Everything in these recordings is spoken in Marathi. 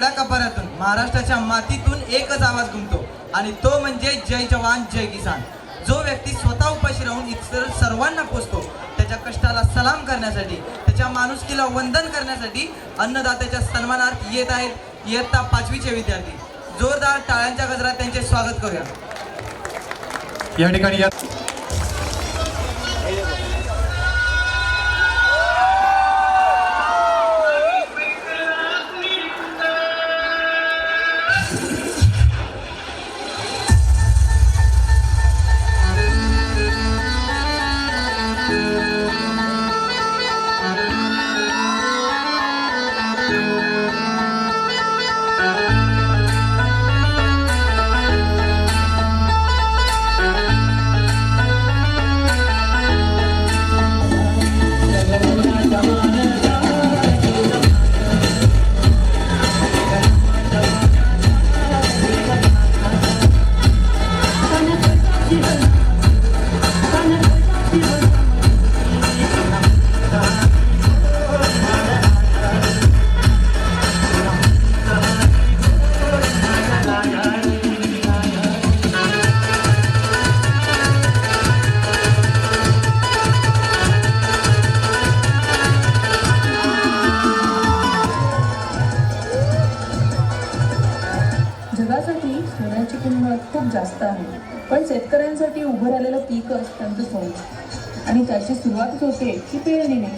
आपल्या कपाऱ्यातून महाराष्ट्राच्या मातीतून एकच आवाज घुमतो आणि तो म्हणजे जय जवान जय किसान। जो व्यक्ती स्वतः उपाशी राहून इतर सर्वांना पोचतो, त्याच्या कष्टाला सलाम करण्यासाठी, त्याच्या माणुसकीला वंदन करण्यासाठी अन्नदात्याच्या सन्मानार्थ येत आहेत इयत्ता 5वीचे विद्यार्थी। जोरदार टाळ्यांच्या गजरात त्यांचे स्वागत करूया। या ठिकाणी जगासाठी सोन्याची किंमत खूप जास्त आहे, पण शेतकऱ्यांसाठी उभं राहिलेलं पीकच त्यांचं सोनं आणि त्याची सुरुवातच होते की पेरणीने।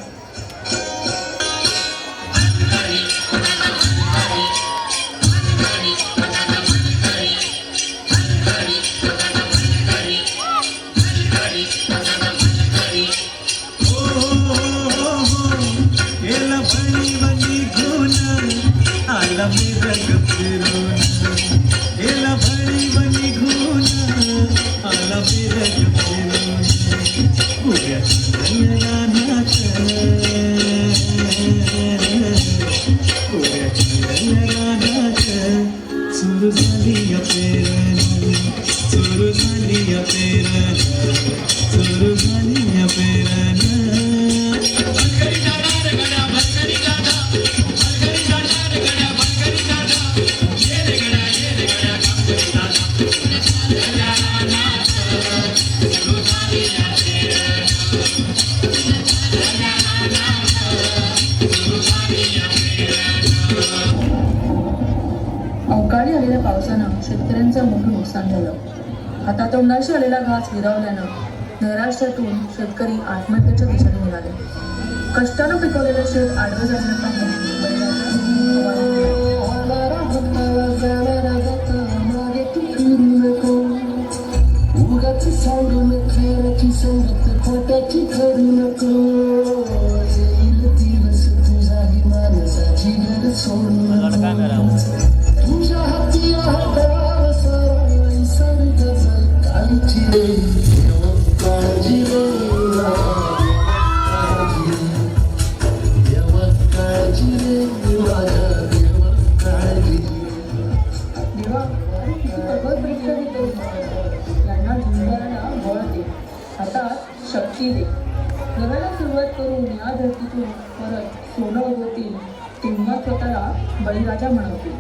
अवकाळी आलेल्या पावसानं शेतकऱ्यांचं मोठं नुकसान झालं। हातातोंडाशी आलेला घास हिरावल्यानं नैराश्यातून शेतकरी आत्महत्येच्या दिशेने निघाले। कष्टानं पिकवलेलं शेत आडवं जाण्यात शक्ती दे। नव्याला सुरुवात करून या धर्तीतून परत सोनं उगवतील, तेव्हा स्वतःला बळीराजा म्हणवतील।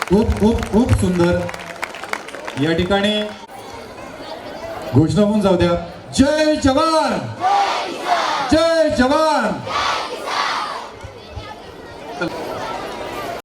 खूप खूप खूप सुंदर। या ठिकाणी घोषणा होऊन जाऊ द्या. जय जवान, जय जवान.